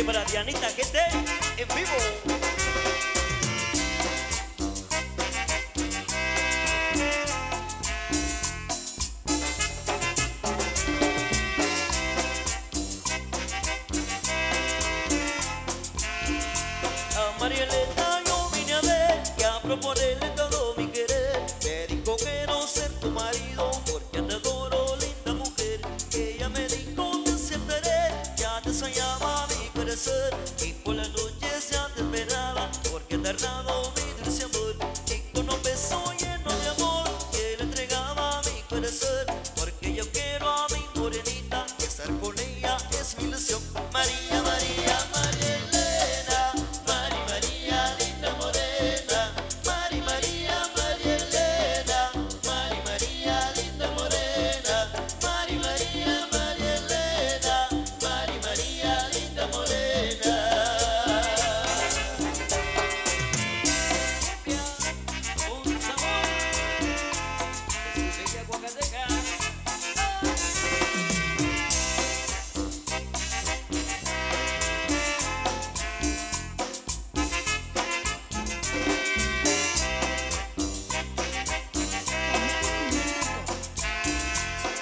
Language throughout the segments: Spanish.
Y para Dianita, gente, en vivo. A María Elena yo vine a ver y a proponerle todo mi querer. Me dijo quiero ser tu marido porque te adoro, linda mujer. Ella me dijo te aceptaré, ya te soñaba mi corazón. Y por las noches ya te esperaba porque te tardado mi dulce amor. Y con un beso lleno de amor que le entregaba mi corazón. Porque yo quiero a mi morenita, estar con ella es mi ilusión. María, María, María Elena, Mari María, linda morena. Mari María, María Elena, Mari María, linda morena. Mari María, María Elena, Mari María, linda morena. Un sabor de su bella Oaxaca.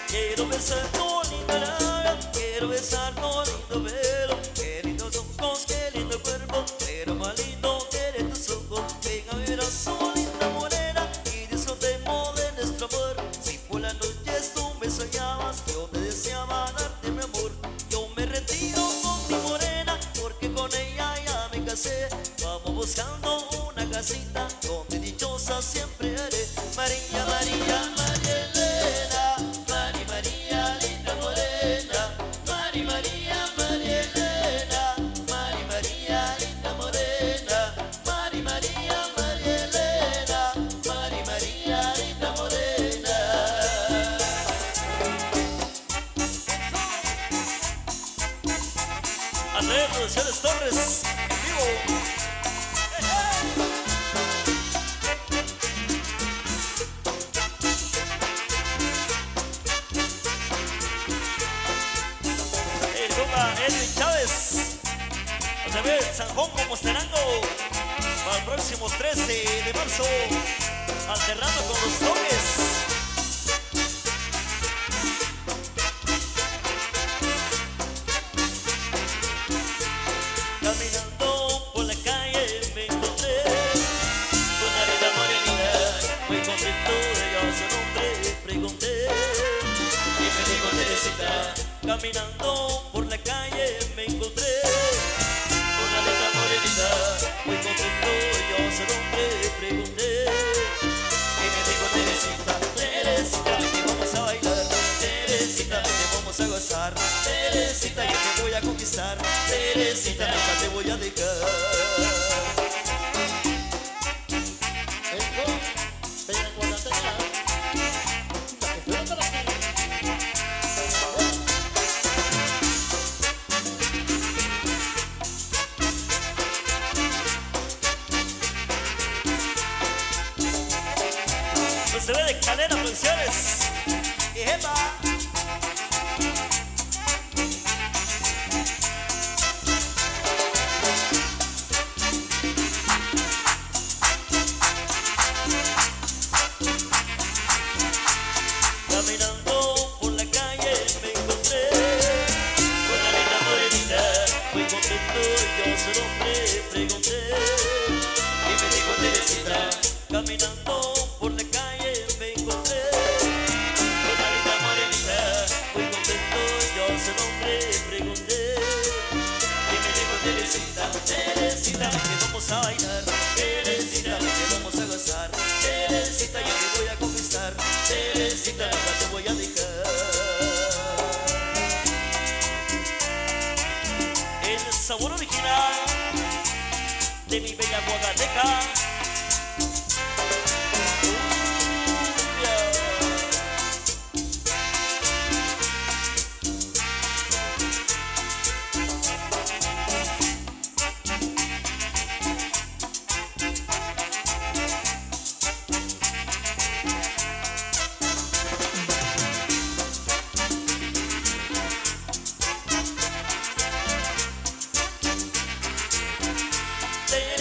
Quiero besar tu linda nalga, quiero besar tu lindo pelo. Qué lindos ojos, qué lindo cuerpo, pero más lindo que eres tus ojos. Venga a mi brazo, linda morena, y disfrutemos de nuestro amor. Si por las noches tú me soñabas, yo te deseaba darte mi amor. Yo me retiro con mi morena, porque con ella ya me casé. Vamos buscando una casita, donde dichosa siempre haré. María, María, María Elena, Mari María, linda morena. Mari María, María Elena, Mari María, linda morena. Mari María, María Elena, Mari María, linda morena. Andrés Producciones Torres, en vivo. Edwin Chávez, otra vez San Juan como Mosterango, para el próximo 13 de marzo, alternando con los toques. Caminando por la calle me encontré con una linda morenita, muy contento de yo su nombre pregunté y me dijo Teresita. Caminando por la calle me encontré con una linda morenita, muy contento yo su nombre pregunté y me dijo Teresita, Teresita, que vamos a bailar. Teresita, que vamos a gozar. Teresita, yo te voy a conquistar. Teresita, nunca te voy a dejar. Se ve de Calera Producciones y Jepa. Caminando por la calle me encontré con una linda morenita, muy contento yo su nombre pregunté y me dijo Teresita. Caminando por la calle me encontré con una linda morenita, muy contento yo su nombre pregunté y me dijo Teresita, Teresita, que vamos a bailar. Teresita, que vamos a gozar. Teresita, yo te voy a conquistar. Teresita, nunca te voy a dejar. El sabor original de mi bella Oaxaca.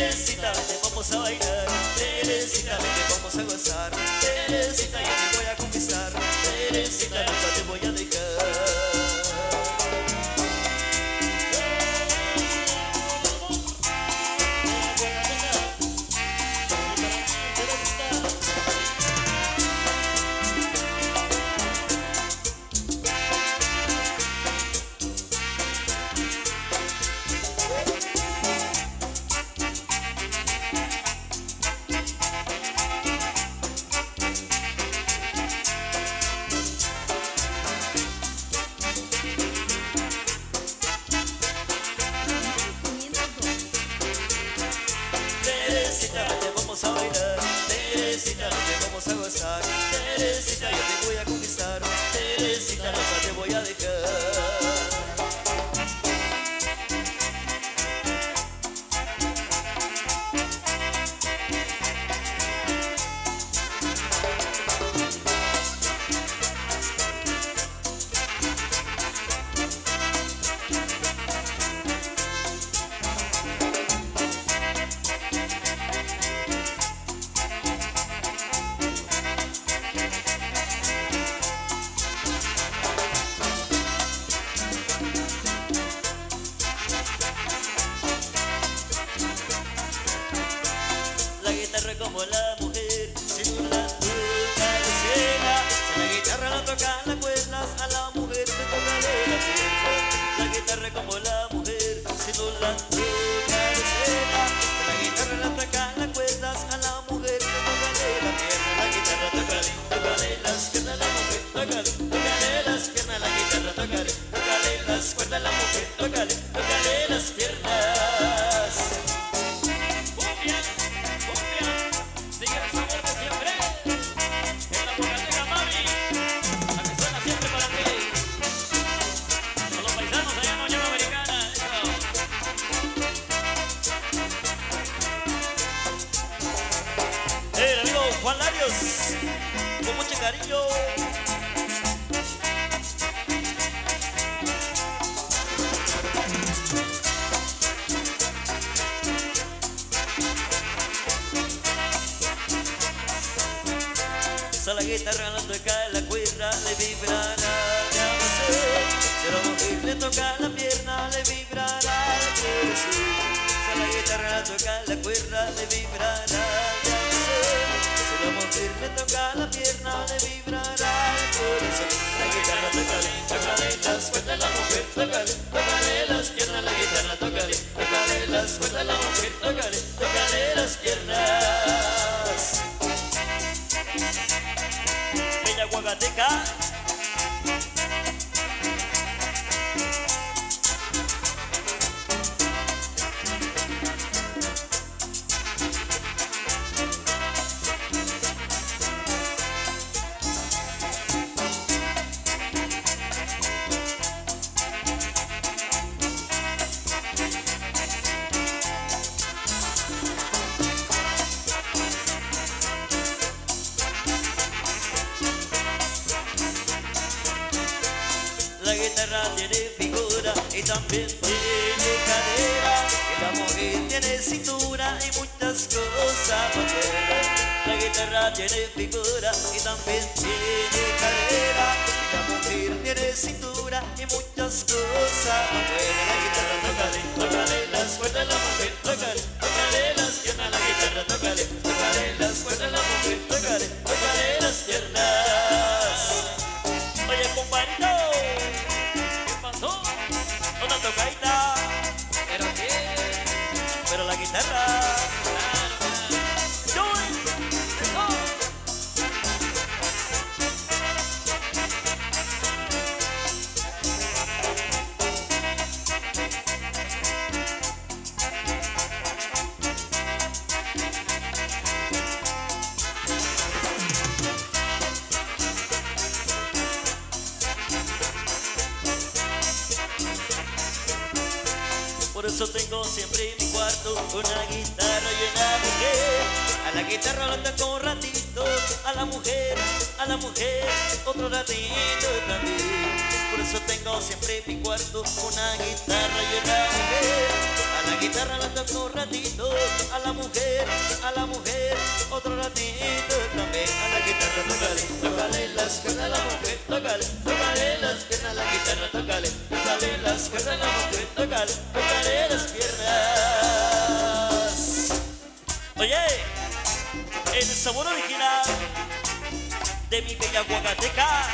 Teresita, vente, vamos a bailar. Teresita, vente, vamos a gozar. Teresita, yo te voy a conquistar. Teresita, nunca te voy a dejar. Teresita, vente, vamos a bailar. Teresita, vente, vamos a gozar. Teresita, yo te voy a conquistar. Teresita, nunca te voy a dejar. Como la mujer, si tú la tocas la ciega, si la guitarra la toca las cuerdas, a la mujer te toca la pierna. La guitarra como la mujer, si tú la tocas la ciega, si la guitarra la toca las cuerdas, a la mujer te toca la pierna. La guitarra tócale las piernas, la mujer tócale las piernas, la guitarra tócale las cuerdas, la mujer tócale las piernas. Juan Larios, con mucho cariño. Si la guitarra la toca la cuerda, le vibrará de amanecer. Si la mujer le toca la pierna, le vibrará el corazón. Si la guitarra la toca la cuerda, le vibrará de amanecer. Si la mujer le toca la pierna, le vibrará el corazón. La guitarra tócale las cuerdas, la mujer tócale las piernas. La guitarra tócale las cuerdas, la mujer tócale las piernas. Bella Guagateca. La guitarra tiene figura y también tiene cadera, y la mujer tiene cintura y muchas cosas más buenas. La guitarra tiene figura y también tiene cadera, y la mujer tiene cintura y muchas cosas más buenas. La guitarra tócale las cuerdas, la mujer tócale las piernas. La guitarra tócale las cuerdas, la mujer tócale las piernas. Oye, compadrito, ¿qué pasó? Una tocadita. ¿Pero qué? Pero la guitarra. Por eso tengo siempre en mi cuarto una guitarra y una mujer. A la guitarra la toco un ratito, a la mujer otro ratito también. Por eso tengo siempre en mi cuarto una guitarra y una mujer. A la guitarra la toco un ratito, a la mujer otro ratito también. A la guitarra tócale las cuerdas a la mujer, tócale las piernas a la guitarra, tócale las cuerdas a la mujer, tócale las piernas. Oye, el sabor original de mi bella Huacateca.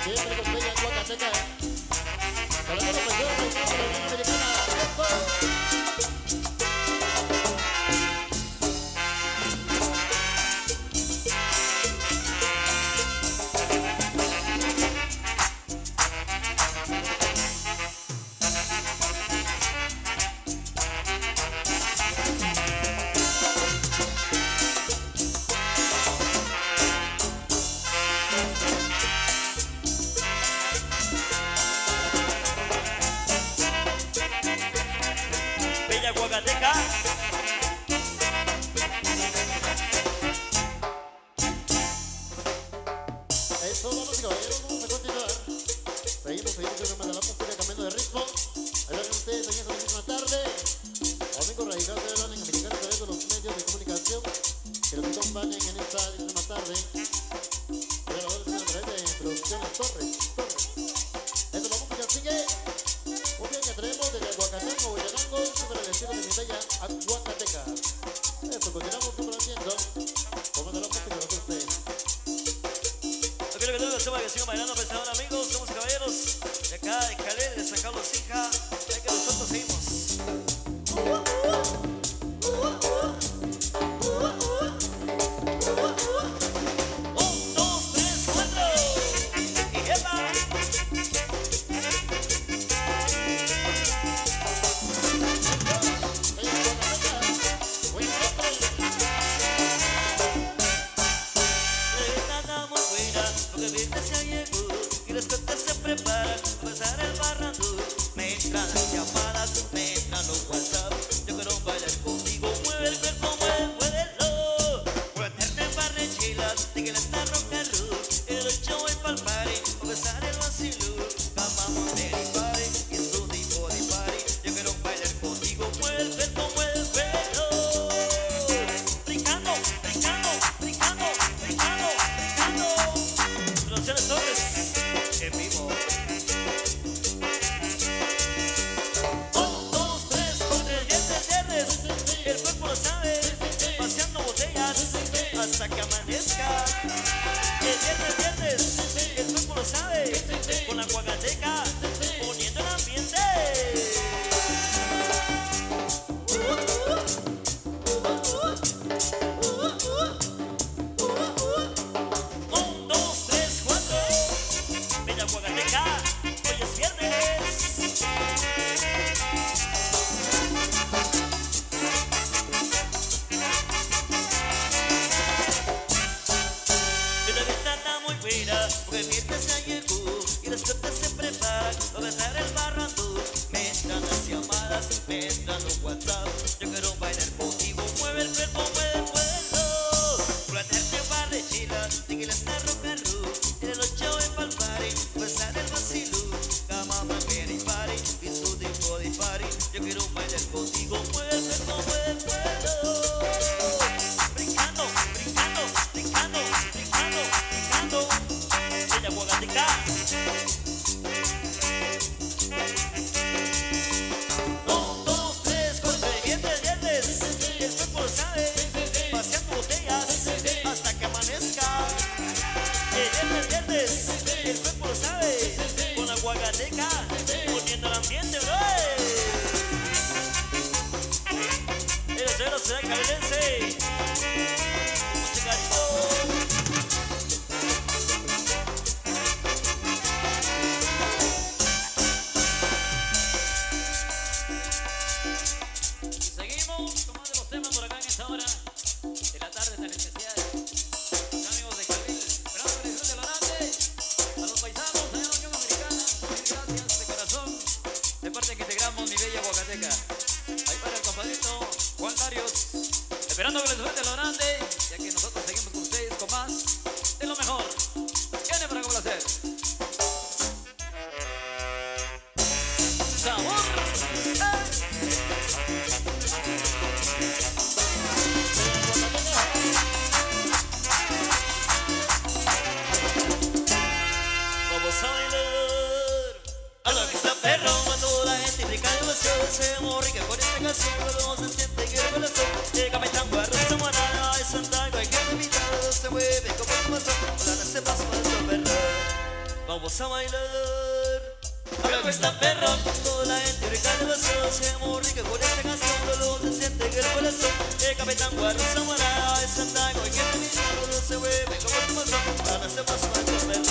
Siempre con bella Huacateca. Para la mejor región de la Unión Americana. Huacateca. Eso, vamos y caballeros, vamos a continuar. Seguimos con la música cambiando de ritmo. Ahí van ustedes en esta misma tarde. Domingo Radical de la Americana a través de los medios de comunicación que nos acompañan en esta misma tarde. Grabadores a través de Producciones Torres. Eso, la música sigue. Muy bien, que traemos desde Huacatango, Huacatango, sobre el estilo de mi bella Huacateca. Eso, continuamos complaciendo. Como de la música de ustedes. No quiero que todos sepan que sigo bailando, pensador, amigos, somos caballeros de acá, de Calais, de San Carlos, hija, ya que nosotros seguimos. 1, 2, 3, 4. Y ¡epa! Porque viste se llegó y las cosas se preparan a pasar el barrando. Me entran las llamadas, me entran los WhatsApp. Yo quiero bailar contigo, mueve el cuerpo, muévelo. Ponerte en barrechilas, de que la está rock and roll. El 8 voy pa'l party, a besar el vacilo. Camamos de party, y es un tipo de party. Yo quiero bailar contigo, mueve el cuerpo, muévelo. Brincando, brincando, brincando, brincando, brincando. Producciones Torres, en vivo. 1, 2, 3, 4, el viernes, el cuerpo lo sabe, paseando botellas hasta que amanezca. El viernes, el cuerpo lo sabe, con la Huacateca, poniendo el ambiente. 1, 2, 3, 4. Bella Huacateca, hoy es viernes. Esta fiesta está muy buena, porque el viernes ya llegó y las cosas se preparan a besar el barrando. Me entran las llamadas, me entran los WhatsApp. Yo quiero bailar contigo, mueve el cuerpo, muévelo. Planarte un par de chilas, de que la está rock and roll. En el 8 voy pa'l party, besar el vacilo. Cama, manguera y party, y su tipo de party. Yo quiero bailar contigo, mueve el cuerpo, muévelo. Brincando, brincando, brincando, brincando, brincando. Bella Huacateca. 1, 2, 3, 4, viernes, el cuerpo lo sabe, paseando botellas hasta que amanezca. El viernes, el cuerpo lo sabe, con la Huacateca, poniendo el ambiente, bro. El cero será cabelense. Mucho cariño. Seguimos tomando los temas por acá en esta hora de la tarde tan especial. Amigos de Calvil, esperando que disfruten lo grande. A los paisanos, allá en Esperando que les suelte lo grande, ya que nosotros seguimos con ustedes con más de lo mejor. Viene para complacer. Sabor. Vamos a bailar a la vista perro, cuando la gente brinca de emoción, se morrica con esta canción, cuando se siente que el corazón llega metando a rosa morada, es andar cualquier invitado, se mueve como un mazón, la se pasa nuestro perro. Vamos a bailar a la vista perro, cuando la gente brinca de emoción, se morrica con esta canción, cuando se siente que el corazón llega metando a rosa morada, es andar cualquier invitado, se mueve como un mazón, la se pasa nuestro perro.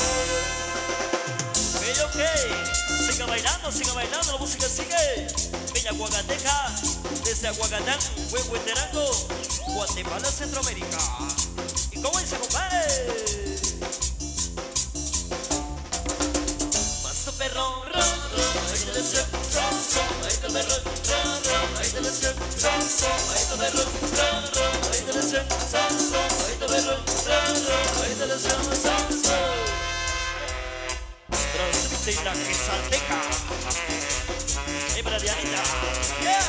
Ok, siga bailando, la música sigue. Bella Huacateca, desde Aguacatán, Huehueterango, Guatemala, Centroamérica. ¿Y cómo dice, compadre? Paso perro, ahí te deseo, ahí te perro, ahí te deseo, ahí te perro, ahí te deseo, ahí te perro, ahí te deseo, transmite la quesalteca. Hembra de Anita. Yeah.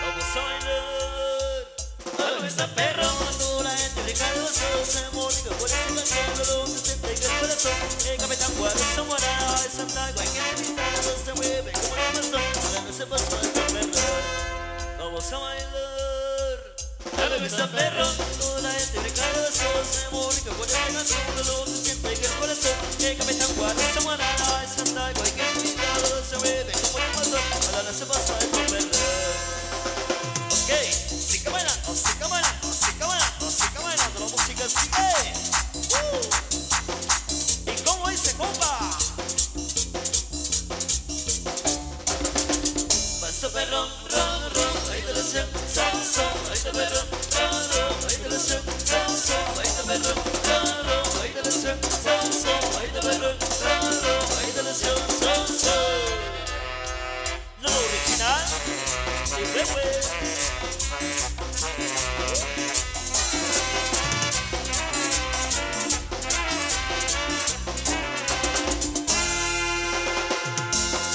Vamos a bailar a la vista perro, cuando la gente brinca de emoción, se mordió por esta canción, cuando se siente que el corazón llega metando a rosa morada, es andar cualquier invitado, se mueve como un bastón, ahora no se pasa el perro. Vamos a bailar a la vista perro, toda la gente brinca de emoción, se mordió por esta canción, cuando se siente que el corazón llega metando a rosa morada, es andar cualquier invitado, se mueve como un bastón, ahora no se pasa el perro. Ok, sigue bailando, sigue bailando, sigue bailando, sigue bailando, la música sigue. ¿Y cómo dice, compa? Paso perro, ahí te deseo, ahí te perro, ahí te deseo, ahí te perro, ahí te deseo, ahí te perro, ahí te deseo, no original, y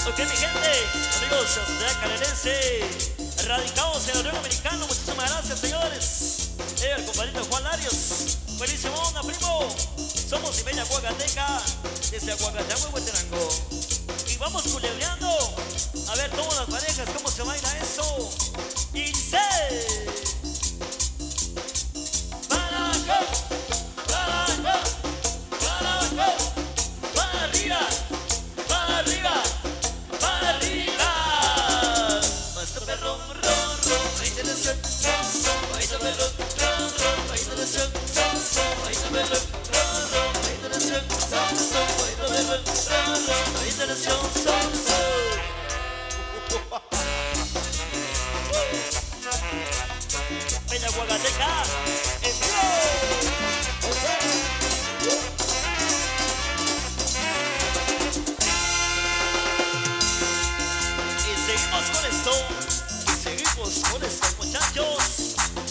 ok, mi gente, amigos de Calerense, radicados en el Río Americano, muchísimas gracias, señores. El compadrito Juan Larios, buenísimo onda, primo. Somos de Bella Huacateca, desde Aguacatán, Huehueterango. Y vamos culebreando, a ver todas las parejas, cómo se baila eso. Y dice: para acá, para acá, para acá, para arriba, para arriba, para arriba. Basta perro, ahí te deseo, ahí te perro, ahí te deseo, ahí te perro, ahí te deseo, ahí te perro, ahí te deseo, Bella Huacateca, en vivo. Y seguimos con esto, muchachos,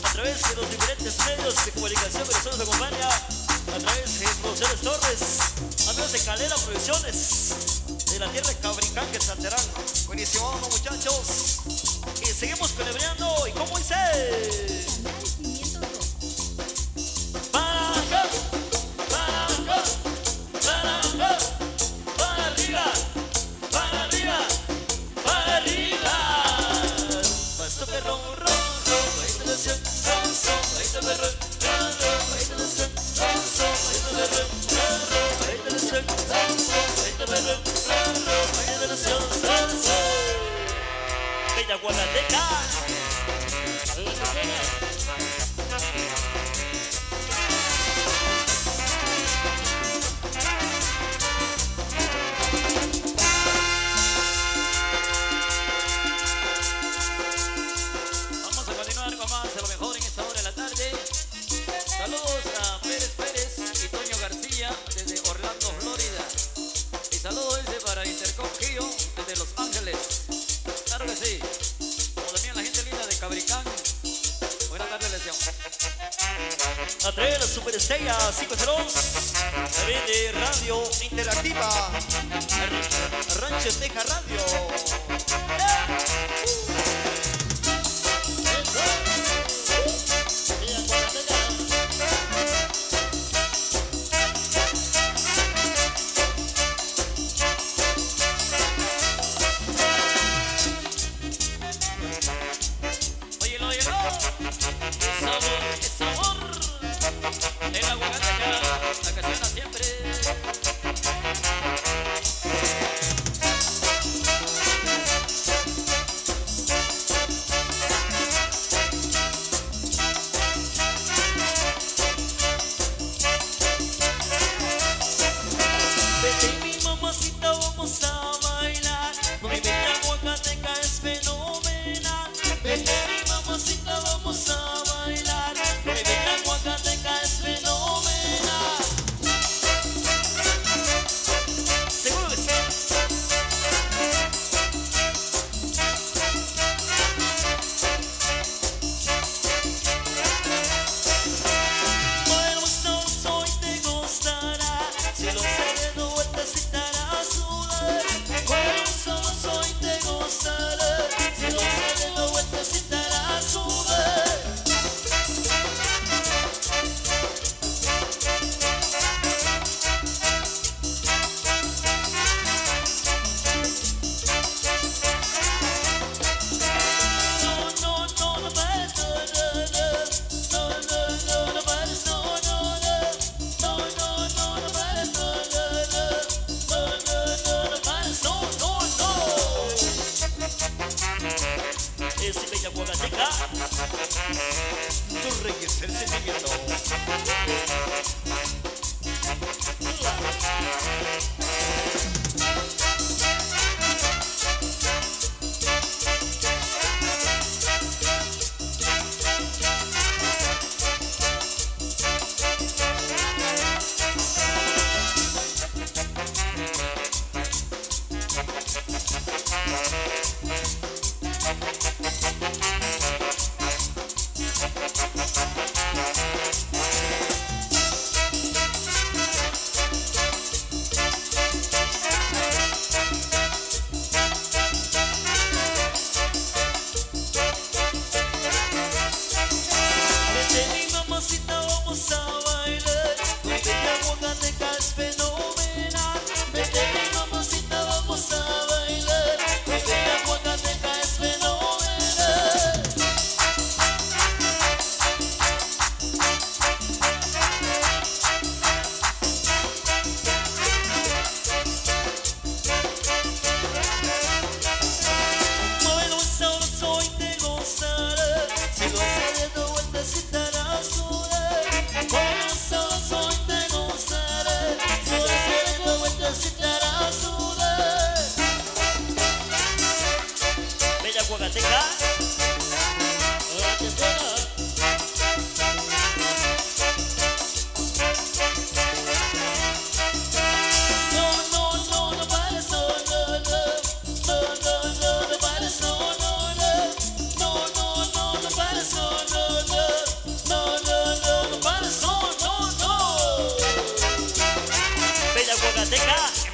a través de los diferentes medios de comunicación que nos acompaña, a través de José Torres, amigos de Calera Producciones, de la tierra de Cabricán, que es Santerán. Buenísimo, muchachos. Y seguimos celebreando. ¿Y cómo dice? Para acá, para acá, para acá, para arriba, para arriba, para arriba. Pasto perro, ahí te deseo, ahí te perro, ahí te deseo, ahí te perro, ahí te deseo, ahí te perro, ahí te deseo, Bella Huacateca. A través de la Superestrella 502 de Radio Interactiva Rancho Teja Radio. Tu rey es el sentimiento.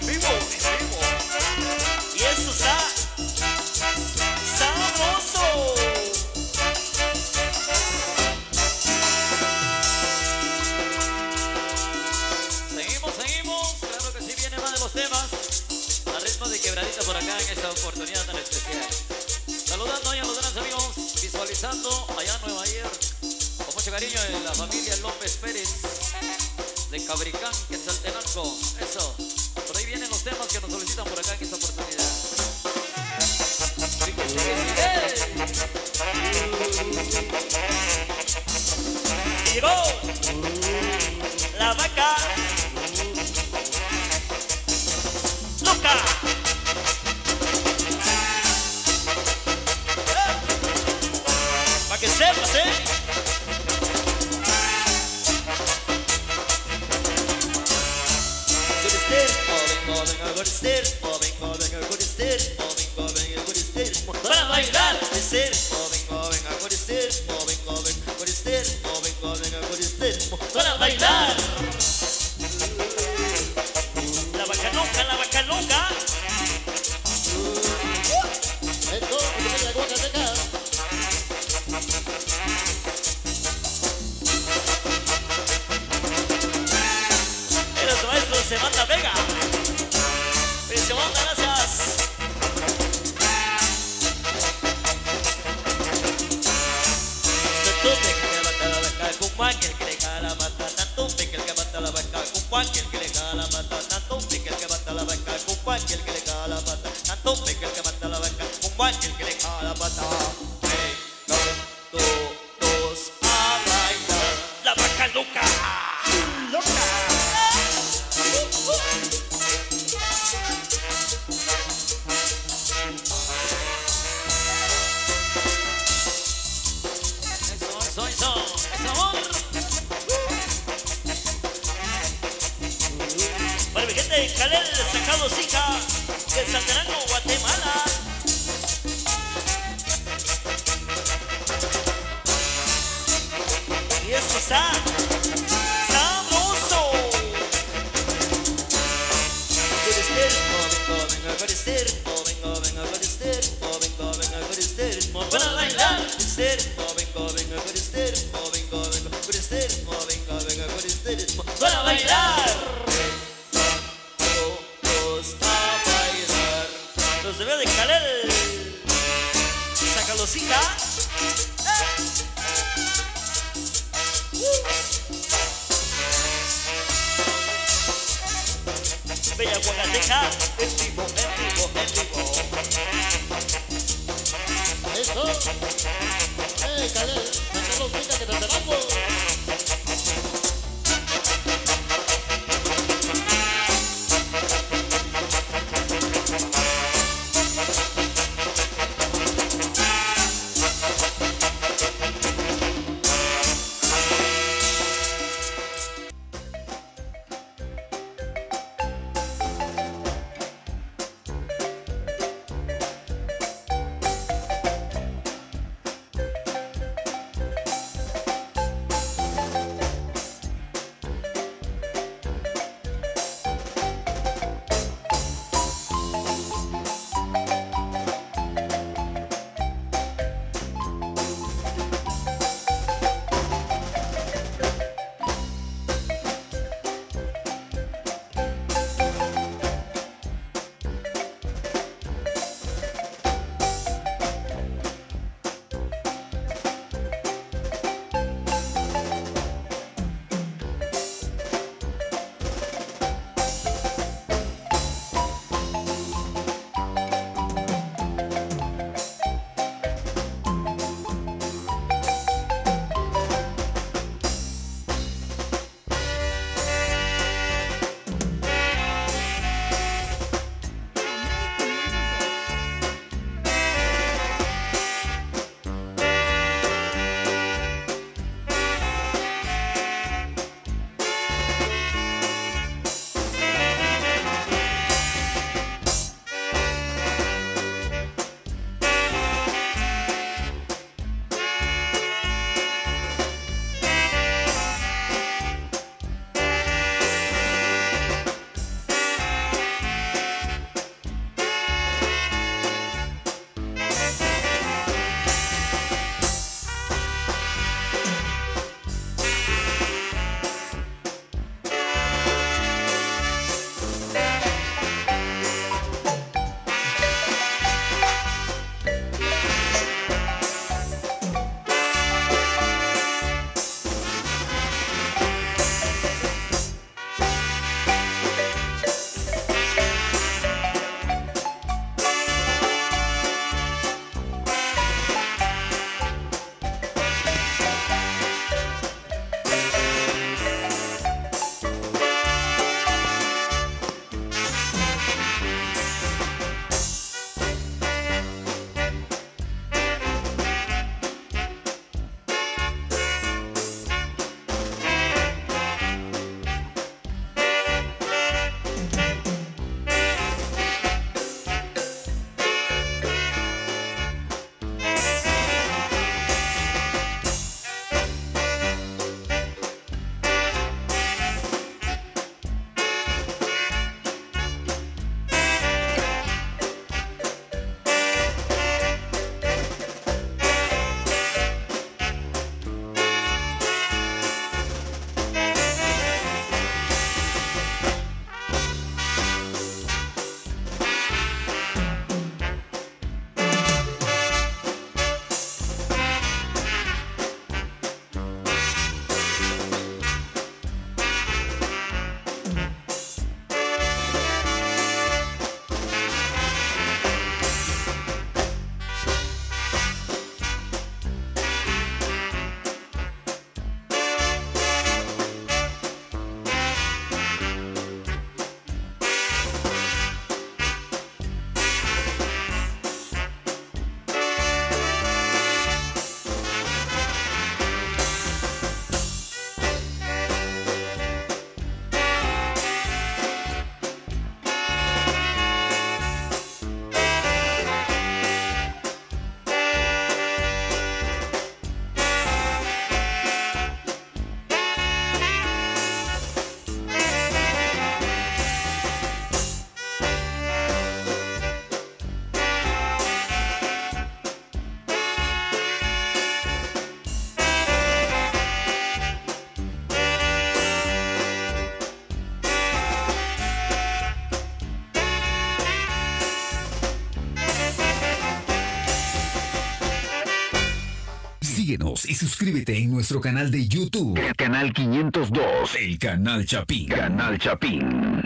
En vivo. Y eso está sabroso. Seguimos. Claro que sí, viene más de los temas. A ritmo de quebradita por acá en esta oportunidad tan especial. Saludando hoy a los grandes amigos, visualizando allá en Nueva York. Con mucho cariño en la familia López Pérez de Cabricán, Quetzaltenango. Eso. Por ahí vienen los temas que nos solicitan por acá en esta oportunidad. Y llegó la vaca loca. Pa' que sepas, para bailar de ser, venga, con este, venga, con este. Eso, amor. Para mi gente de Calel, Sacado Sica, de Santarango, Guatemala. Y esto está sabroso. Venga con este ritmo, venga con este ritmo, venga con este ritmo para bailar. Este ritmo, venga con este ritmo, venga con este ritmo, venga con este ritmo para bailar. Todos a bailar. Los de Veo de Calel, Sacalosita. Bella Guanateca, en vivo, en vivo, en vivo. Eso. Calel, Sacalo Sica, que te esperamos. Síguenos y suscríbete en nuestro canal de YouTube. El canal 502. El canal Chapín. Canal Chapín.